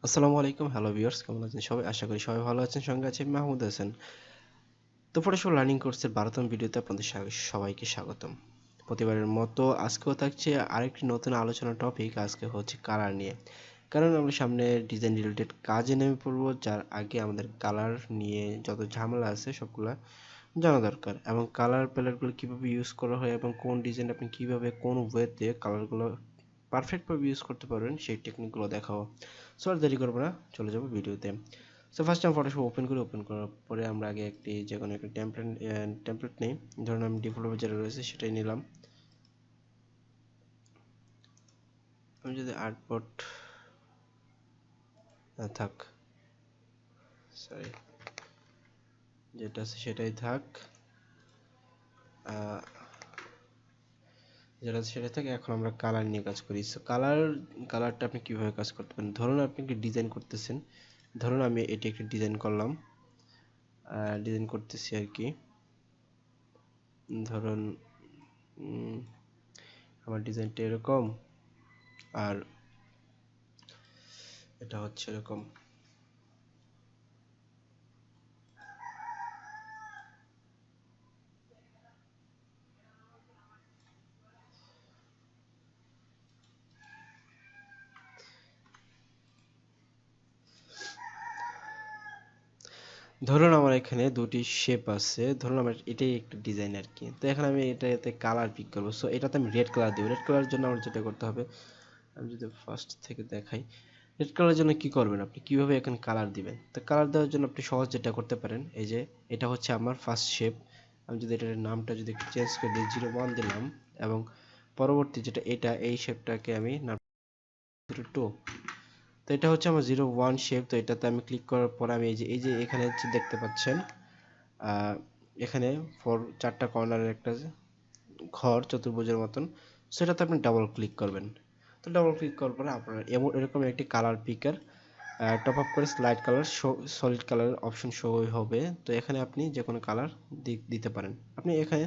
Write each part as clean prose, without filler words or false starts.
আসসালামু আলাইকুম, hello viewers, কেমন আছেন সবাই? আশা করি সবাই ভালো আছেন। সঙ্গে আছে মাহমুদ হাসান। তো ফটোশপ লার্নিং কোর্সের 12তম ভিডিওতে আপনাদের সবাইকে স্বাগতম। প্রতিবারের মতো আজকেও থাকছে আরেকটি নতুন আলোচনা টপিক। আজকে হচ্ছে কালার নিয়ে, কারণ আমরা সামনে ডিজাইন রিলেটেড কাজে নেমে পড়বো। যার আগে আমাদের কালার নিয়ে যত ঝামেলা আছে সবগুলা জানা দরকার, এবং কালার প্যালেটগুলো কীভাবে ইউজ করা হয় এবং কোন ডিজাইন আপনি কীভাবে কোন ওয়েতে কালারগুলো পারফেক্টভাবে ইউজ করতে পারবেন সেই টেকনিকগুলো দেখাবো। সো আর দেরি করবো না, চলে যাবো ভিডিওতে। So first time Photoshop open করার পরে আমরা আগে যে কোনো একটা টেমপ্লেট নেই। ধরুন আমি ডিফল্ট যেটা রয়েছে সেটাই নিলাম। আমি যদি আর্টবোর্ড থাক, সরি, যেটা আছে সেটাই থাক, সেটা থেকে এখন আমরা কালার নিয়ে কাজ করি। সো কালারটা আপনি কিভাবে কাজ করতে পারেন? ধরুন আপনি একটি ডিজাইন করতেছেন। ধরুন আমি এটি একটি ডিজাইন করলাম, ডিজাইন করতেছি আর কি। ধরুন আমার ডিজাইনটা এরকম, আর এটা হচ্ছে এরকম। ধরুন আমার এখানে দুটি শেপ আছে। ধরুন আমার এটাই একটা ডিজাইন আর কি। তো এখন আমি এটাতে কালার পিক করবো। সো এটাতে আমি রেড কালার দেবো। রেড কালারের জন্য আমার যেটা করতে হবে, আমি যদি ফার্স্ট থেকে দেখাই, রেড কালারের জন্য কি করবেন, আপনি কিভাবে এখানে কালার দিবেন? তো কালার দেওয়ার জন্য আপনি সহজ যেটা করতে পারেন, এই যে এটা হচ্ছে আমার ফার্স্ট শেপ। আমি যদি এটার নামটা যদি একটু চেঞ্জ করে দিই, 01 দিলাম, এবং পরবর্তী যেটা এই শেপটাকে আমি নাম 02। তো এটা হচ্ছে আমার 01 শেপ। তো এটাতে আমি ক্লিক করার পর আমি এই যে এখানে দেখতে পাচ্ছেন, এখানে চারটা কর্নারের একটা ঘর চতুর্ভুজের মতন। সেটাতে আপনি ডাবল ক্লিক করবেন। তো ডাবল ক্লিক করার পরে আপনার এরকম একটি কালার পিকার টপ আপ করে slide colour, solid colour option show হবে। তো এখানে আপনি যে কোনো কালার দিতে পারেন। আপনি এখানে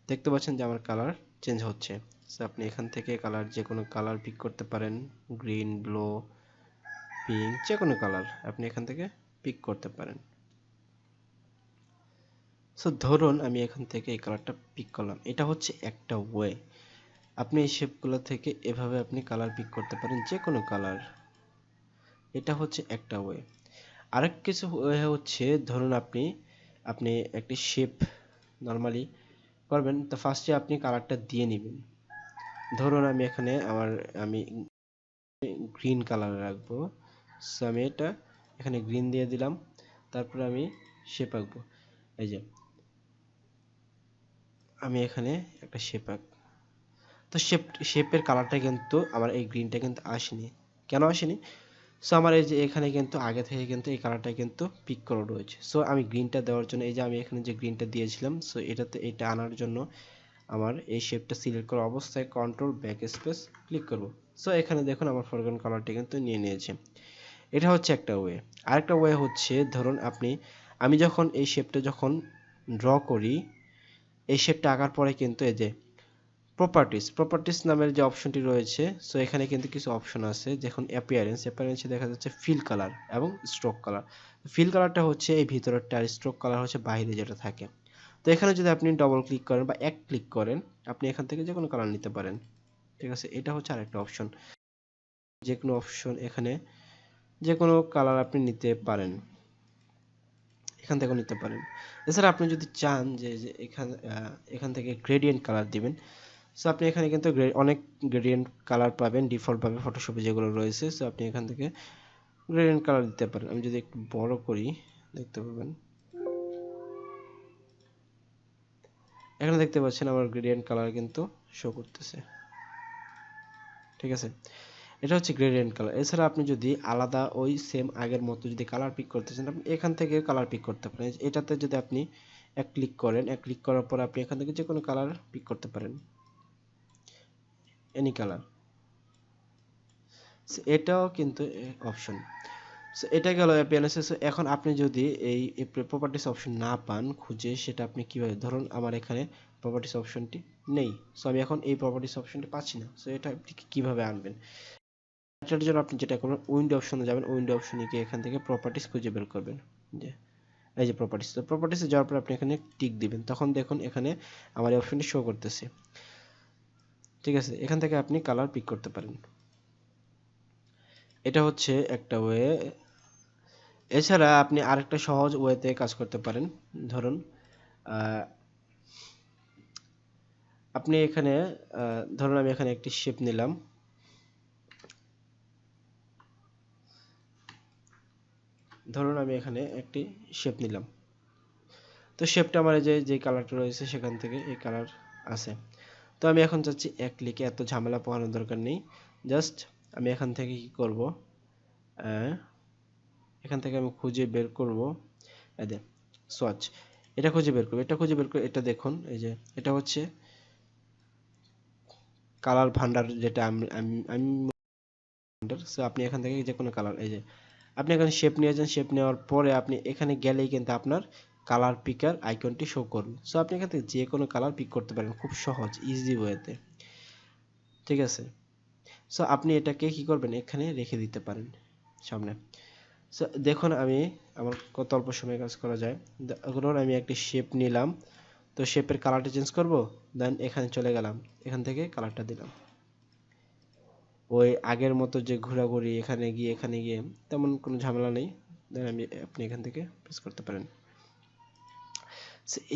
দেখতে পাচ্ছেন যে আমার কালার চেঞ্জ হচ্ছে। সো আপনি এখান থেকে কালার যে কোনো কালার পিক করতে পারেন, গ্রিন, ব্লু, পিঙ্ক, যে কোনো কালার আপনি এখান থেকে পিক করতে পারেন। সো ধরুন আমি এখান থেকে এই কালারটা পিক করলাম। এটা হচ্ছে একটা ওয়ে। আপনি এই শেপগুলো থেকে এভাবে আপনি কালার পিক করতে পারেন, যে কোনো কালার। এটা হচ্ছে একটা ওয়ে। আরেক কিছু ওয়ে হচ্ছে, ধরুন আপনি আপনি একটি শেপ নর্মালি করবেন। তো ফার্স্টে আপনি কালারটা দিয়ে নেবেন। ধরুন আমি এখানে আমি গ্রিন কালার রাখবো। সো আমি এটা এখানে গ্রিন দিয়ে দিলাম। তারপরে আমি শেপ আঁকবো। এই যে আমি এখানে একটা শেপ আঁকবো। তো শেপের কালারটা কিন্তু আমার এই গ্রিনটা কিন্তু আসেনি। কেন আসেনি? সো আমার এই যে এখানে কিন্তু আগে থেকে কিন্তু এই কালারটা কিন্তু পিক করা রয়েছে। সো আমি গ্রিনটা দেওয়ার জন্য, এই যে আমি এখানে যে গ্রিনটা দিয়েছিলাম, সো এটা আনার জন্য আমার এই শেপটা সিলেক্ট করা অবস্থায় কন্ট্রোল ব্যাক স্পেস ক্লিক করব। সো এখানে দেখুন আমার ফরগ্রাউন্ড কালারটা কিন্তু নিয়ে নিয়েছে। এটা হচ্ছে একটা ওয়ে। আরেকটা ওয়ে হচ্ছে, ধরুন আমি যখন এই শেপটা যখন ড্র করি, এই শেপটা আঁকার পরে কিন্তু এই যে প্রপার্টিস নামের যে অপশনটি রয়েছে, সো এখানে কিন্তু কিছু অপশন আছে। যখন অ্যাপিয়ারেন্সে দেখা যাচ্ছে ফিল কালার এবং স্ট্রোক কালার। ফিল কালারটা হচ্ছে এই ভিতরেরটা, আর স্ট্রোক কালার হচ্ছে বাইরে যেটা থাকে। তো এখানে যদি আপনি ডবল ক্লিক করেন বা এক ক্লিক করেন, আপনি এখান থেকে যে কোনো কালার নিতে পারেন। ঠিক আছে, এটা হচ্ছে আরেকটা অপশন। যে কোনো অপশন, এখানে যে কোনো কালার আপনি নিতে পারেন, এখান থেকেও নিতে পারেন। এছাড়া আপনি যদি চান যে এখান থেকে গ্রেডিয়েন্ট কালার দিবেন, সো আপনি এখানে কিন্তু অনেক গ্রেডিয়েন্ট কালার পাবেন ডিফল্টভাবে ফটোশপে যেগুলো রয়েছে। সো আপনি এখান থেকে গ্রেডিয়েন্ট কালার দিতে পারেন। আমি যদি একটু বড় করি, দেখতে পাবেন এখানে দেখতে পাচ্ছেন আমার গ্রেডিয়েন্ট কালার কিন্তু শো করতেছে। ঠিক আছে, এটা হচ্ছে গ্রেডিয়েন্ট কালার। এছাড়া আপনি যদি আলাদা ওই সেম আগের মতো যদি কালার পিক করতে চান, আপনি এখান থেকে কালার পিক করতে পারেন। এটাতে যদি আপনি এক ক্লিক করার পর আপনি এখান থেকে যে কোনো কালার পিক করতে পারেন, এনি কালার। এটাও কিন্তু অপশন। সো এটা গেল অ্যাপিয়ারেন্সে। সো এখন আপনি যদি এই প্রপার্টিস অপশন না পান খুঁজে, সেটা আপনি কিভাবে, ধরুন আমার এখানে প্রপার্টিস অপশনটি নেই। সো আমি এখন এই প্রপার্টিস অপশনটি পাচ্ছি না। সো এটা আপনি কিভাবে আনবেন? এটার জন্য আপনি যেটা করবেন, উইন্ডো অপশনে যাবেন, উইন্ডো অপশনে গিয়ে এখান থেকে প্রপার্টিস খুঁজে বের করবেন। যে এই যে প্রপার্টিস, তো প্রপার্টিসে যাওয়ার পর আপনি এখানে টিক দিবেন, তখন দেখুন এখানে আমার এই অপশনটি শো করতেছে। ঠিক আছে, এখান থেকে আপনি কালার পিক করতে পারেন। এটা হচ্ছে একটা ওয়ে। এছাড়া আপনি আরেকটা সহজ ওয়েতে কাজ করতে পারেন। ধরুন আপনি এখানে ধরুন আমি এখানে একটি শেপ নিলাম, তো শেপটা আমার যে কালারটা রয়েছে সেখান থেকে এই কালার আছে। তো আমি এখন চাচ্ছি এক ক্লিকে, এত ঝামেলা পোহানোর দরকার নেই। জাস্ট আমি এখান থেকে কি করব, এখান থেকে আমি খুঁজে বের করব, এদের সোয়াচ, এটা খুঁজে বের করব, এটা দেখুন, এই যে এটা হচ্ছে কালার ভান্ডার, যেটা আমি সো আপনি এখান থেকে যে কোনো কালার, এই যে আপনি এখানে শেপ নিয়ে যান, শেপ নেওয়ার পরে আপনি এখানে গেলেই কিন্তু আপনার কালার পিকার আইকনটি শো করবে। সো আপনি এখান থেকে যে কোনো কালার পিক করতে পারেন খুব সহজ ইজি ওয়েতে। ঠিক আছে, সো আপনি এটাকে কি করবেন, এখানে রেখে দিতে পারেন সামনে। সো দেখুন আমি আমার কত অল্প সময়ে কাজ করা যায়। ধরুন আমি একটি শেপ নিলাম, তো শেপের কালারটা চেঞ্জ করব, দেন এখানে চলে গেলাম, এখান থেকে কালারটা দিলাম, ওই আগের মতো যে ঘোরাঘুরি এখানে গিয়ে তেমন কোনো ঝামেলা নেই। দেন আপনি এখান থেকে প্রেস করতে পারেন।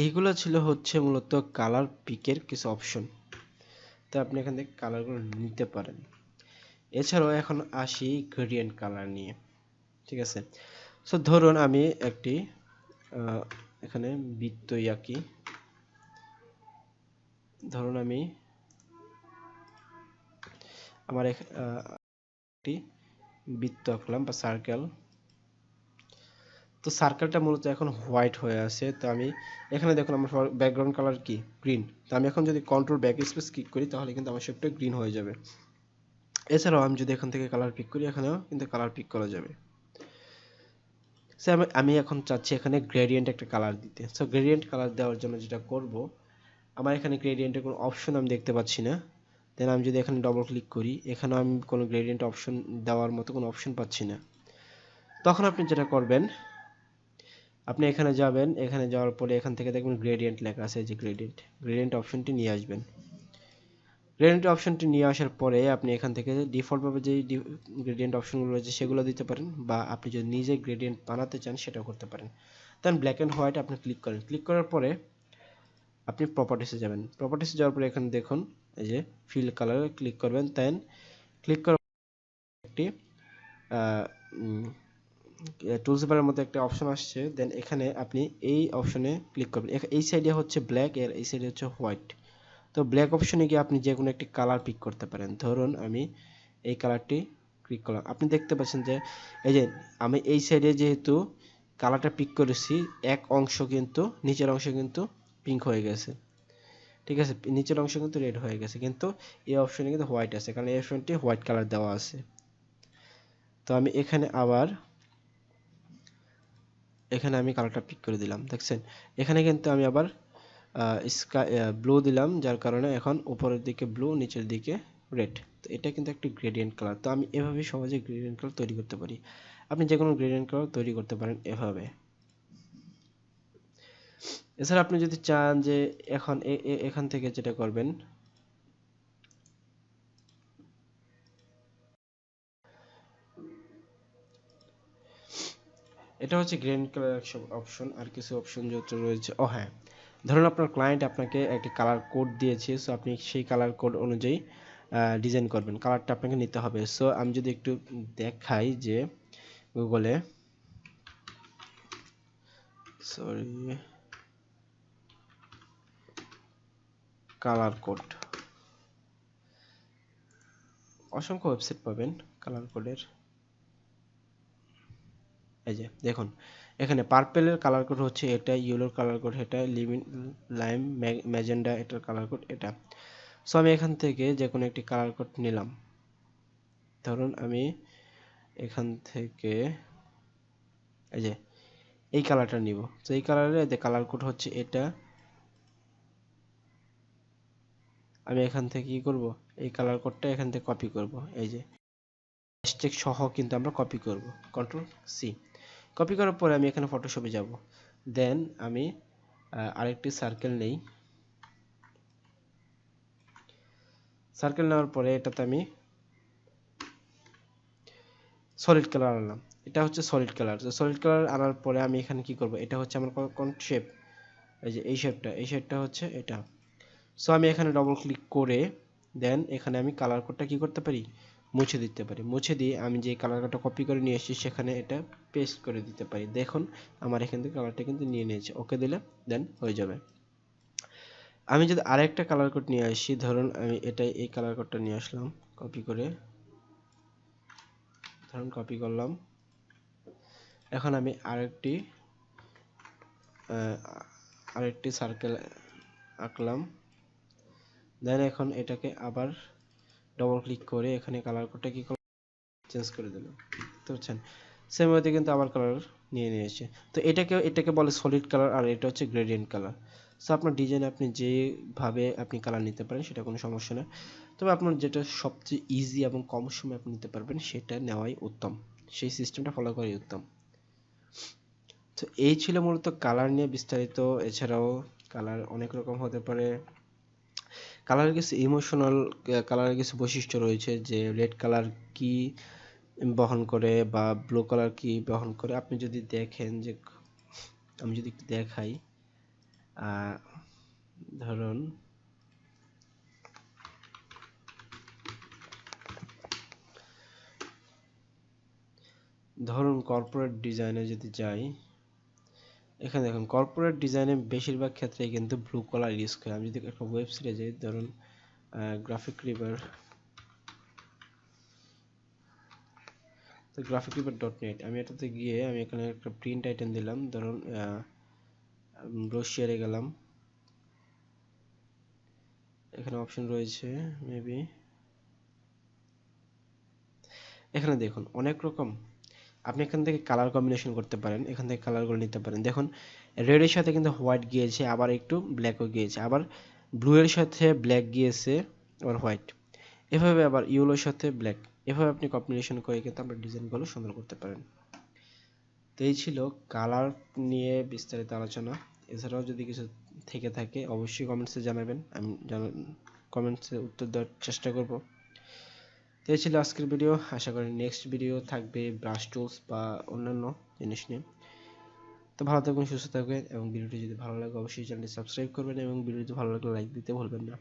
এইগুলো ছিল হচ্ছে মূলত কালার পিকের কিছু অপশন, তো আপনি এখান থেকে কালারগুলো নিতে পারেন। এছাড়াও এখন আসি গ্রেডিয়েন্ট কালার নিয়ে। ঠিক আছে, সো ধরুন আমি একটি এখানে বৃত্ত আঁকি, ধরুন আমি আমার একটি বৃত্ত আঁকলাম বা সার্কেল। তো সার্কেলটা মূলত এখন হোয়াইট হয়ে আছে, তো আমি এখানে দেখুন আমার ব্যাকগ্রাউন্ড কালার কি গ্রিন, তো আমি এখন যদি কন্ট্রোল ব্যাক স্পেস ক্লিক করি তাহলে কিন্তু আমার শেপটা গ্রিন হয়ে যাবে। এছাড়াও আমি যদি এখান থেকে কালার পিক করি, এখানেও কিন্তু কালার পিক করা যাবে। সো আমি এখন চাচ্ছি এখানে গ্রেডিয়েন্ট একটা কালার দিতে। সো গ্রেডিয়েন্ট কালার দেওয়ার জন্য যেটা করব, আমার এখানে গ্রেডিয়েন্টের কোনো অপশন আমি দেখতে পাচ্ছি না। দেন আমি যদি এখানে ডবল ক্লিক করি, এখানেও আমি কোনো গ্রেডিয়েন্ট অপশন দেওয়ার মতো কোনো অপশন পাচ্ছি না। তখন আপনি যেটা করবেন, আপনি এখানে যাবেন, এখানে যাওয়ার পরে এখান থেকে দেখবেন গ্রেডিয়েন্ট লেখা আছে, যে গ্রেডিয়েন্ট অপশনটি নিয়ে আসবেন। গ্রেডিয়েন্ট অপশনটি নিয়ে আসার পরে আপনি এখান থেকে ডিফল্টভাবে যেই গ্রেডিয়েন্ট অপশনগুলো রয়েছে সেগুলো দিতে পারেন, বা আপনি যদি নিজে গ্রেডিয়েন্ট বানাতে চান সেটাও করতে পারেন। দেন ব্ল্যাক অ্যান্ড হোয়াইট আপনি ক্লিক করেন, ক্লিক করার পরে আপনি প্রপার্টিসে যাবেন, প্রপার্টিসে যাওয়ার পরে এখানে দেখুন এই যে ফিল কালারে ক্লিক করবেন। দেন ক্লিক করার একটি টুলস বারের মধ্যে একটা অপশন আসছে, দেন এখানে আপনি এই অপশনে ক্লিক করবেন। এই সাইডে হচ্ছে ব্ল্যাক, এর এই সাইডে হচ্ছে হোয়াইট। তো ব্ল্যাক অপশনে গিয়ে আপনি যে কোনো একটি কালার পিক করতে পারেন। ধরুন আমি এই কালারটি ক্লিক করলাম, আপনি দেখতে পাচ্ছেন যে এই যে আমি এই সাইডে যেহেতু কালারটা পিক করেছি, এক অংশ কিন্তু নিচের অংশ কিন্তু পিঙ্ক হয়ে গেছে। ঠিক আছে, নিচের অংশ কিন্তু রেড হয়ে গেছে, কিন্তু এই অপশনে কিন্তু হোয়াইট আছে, কারণ এই অপশনটি হোয়াইট কালার দেওয়া আছে। তো আমি এখানে আমি কালারটা পিক করে দিলাম, দেখছেন এখানে কিন্তু আমি আবার স্কাই ব্লু দিলাম, যার কারণে এখন উপরের দিকে ব্লু, নিচের দিকে রেড। তো এটা কিন্তু একটি গ্রেডিয়েন্ট কালার। তো আমি এভাবে সহজে গ্রেডিয়েন্ট কালার তৈরি করতে পারি। আপনি যে কোনো গ্রেডিয়েন্ট কালার তৈরি করতে পারেন এভাবে। এছাড়া আপনি যদি চান যে এখন এখান থেকে যেটা করবেন, এটা হচ্ছে গ্রেডিয়েন্ট কালার অপশন। আর কিছু অপশন যেটা রয়েছে, ও হ্যাঁ, ধরুন আপনার ক্লায়েন্ট আপনাকে একটি কালার কোড দিয়েছে, সো আপনি সেই কালার কোড অনুযায়ী ডিজাইন করবেন, কালারটা আপনাকে নিতে হবে। সো আমি যদি একটু দেখাই যে গুগলে, সরি, কালার কোড, অসংখ্য ওয়েবসাইট পাবেন কালার কোডের। এই যে দেখুন এখানে পার্পেলের কালার কোড হচ্ছে এটা, ইয়েলোর কালার কোড এটা, লাইম ম্যাজেন্ডা এটার কালার কোড এটা। সো আমি এখান থেকে যে কোনো একটি কালার কোড নিলাম, ধরুন আমি এখান থেকে এই যে এই কালারটা নিব। তো এই কালারের কালার কোড হচ্ছে এটা, আমি এখান থেকে কি করব, এই কালার কোডটা এখান থেকে কপি করব, এই যে হ্যাশট্যাগ সহ কিন্তু আমরা কপি করব। Control C. কপি করার পরে আমি এখানে ফটোশপে যাব, দেন আমি আরেকটি সার্কেল নেই। সার্কেল নেওয়ার পরে এটাতে আমি সলিড কালার আনলাম। এটা হচ্ছে সলিড কালার। তো সলিড কালার আনার পরে আমি এখানে কি করব, এটা হচ্ছে আমার কোন শেপ, এই যে এই শেপটা হচ্ছে এটা। সো আমি এখানে ডবল ক্লিক করে দেন এখানে আমি কালার কোডটা কি করতে পারি, মুছে দিতে পারি। মুছে দিয়ে আমি যে কালার কোডটা কপি করে নিয়ে এসেছি সেখানে এটা পেস্ট করে দিতে পারি। দেখুন আমার এখান থেকে কালারটা কিন্তু নিয়ে নিয়েছে। ওকে দিলে দেন হয়ে যাবে। আমি যদি আরেকটা কালার কোড নিয়ে আসি, ধরুন আমি এই কালার কোডটা নিয়ে আসলাম কপি করে, ধরুন কপি করলাম। এখন আমি আরেকটি সার্কেল আঁকলাম। দেন এখন এটাকে আবার ডবল ক্লিক করে এখানে কালার কোডটা কি করলাম, চেঞ্জ করে দিলাম। বুঝতে পারছেন? সেম ওয়েতে কিন্তু আবার কালার নিয়ে নিয়েছে। তো এটাকে বলে সলিড কালার, আর এটা হচ্ছে গ্রেডিয়েন্ট কালার। সো আপনার ডিজাইনে আপনি যেভাবে আপনি কালার নিতে পারেন সেটা কোনো সমস্যা না। তবে আপনার যেটা সবচেয়ে ইজি এবং কম সময়ে আপনি নিতে পারবেন সেটা নেওয়াই উত্তম, সেই সিস্টেমটা ফলো করাই উত্তম। তো এই ছিল মূলত কালার নিয়ে বিস্তারিত। এছাড়াও কালার অনেক রকম হতে পারে। কালারের কিছু ইমোশনাল, কালারের কিছু বৈশিষ্ট্য রয়েছে, যে রেড কালার কি বহন করে বা ব্লু কালার কি বহন করে। আপনি যদি দেখেন যে, আমি যদি একটু দেখাই, ধরুন কর্পোরেট ডিজাইনে যদি যাই, এখানে দেখুন কর্পোরেট ডিজাইনে বেশিরভাগ ক্ষেত্রে কিন্তু ব্লু কালার ইউজ করে। আমি যদি একটা ওয়েবসাইটে যাই, ধরুন গ্রাফিক রিভার, তো graphicriver.net, আমি এটাতে গিয়ে আমি এখানে একটা প্রিন্ট আইটেম দিলাম, ধরুন ব্রোশিয়ারে গেলাম, এখানে অপশন রয়েছে মেবি, এখানে দেখুন অনেক রকম আপনি এখান থেকে কালার কম্বিনেশন করতে পারেন, এখান থেকে কালারগুলো নিতে পারেন। দেখুন রেডের সাথে কিন্তু হোয়াইট গিয়েছে, আবার একটু ব্ল্যাকও গিয়েছে, আবার ব্লু এর সাথে ব্ল্যাক গিয়েছে, আবার হোয়াইট, এভাবে আবার ইয়েলোর সাথে ব্ল্যাক, এভাবে আপনি কম্বিনেশন করে কিন্তু আপনার ডিজাইনগুলো সুন্দর করতে পারেন। তো এই ছিল কালার নিয়ে বিস্তারিত আলোচনা। এছাড়াও যদি কিছু থেকে থাকে অবশ্যই কমেন্টসে জানাবেন, আমি কমেন্টসে উত্তর দেওয়ার চেষ্টা করব। তো এই ছিল আজকের ভিডিও। আশা করি নেক্সট ভিডিও থাকবে ব্রাশ টুলস বা অন্যান্য জিনিস নিয়ে। তো ভালো থাকবেন, সুস্থ থাকবেন, এবং ভিডিওটি যদি ভালো লাগে অবশ্যই চ্যানেলটি সাবস্ক্রাইব করবেন, এবং ভিডিওটি ভালো লাগলে লাইক দিতে ভুলবেন না।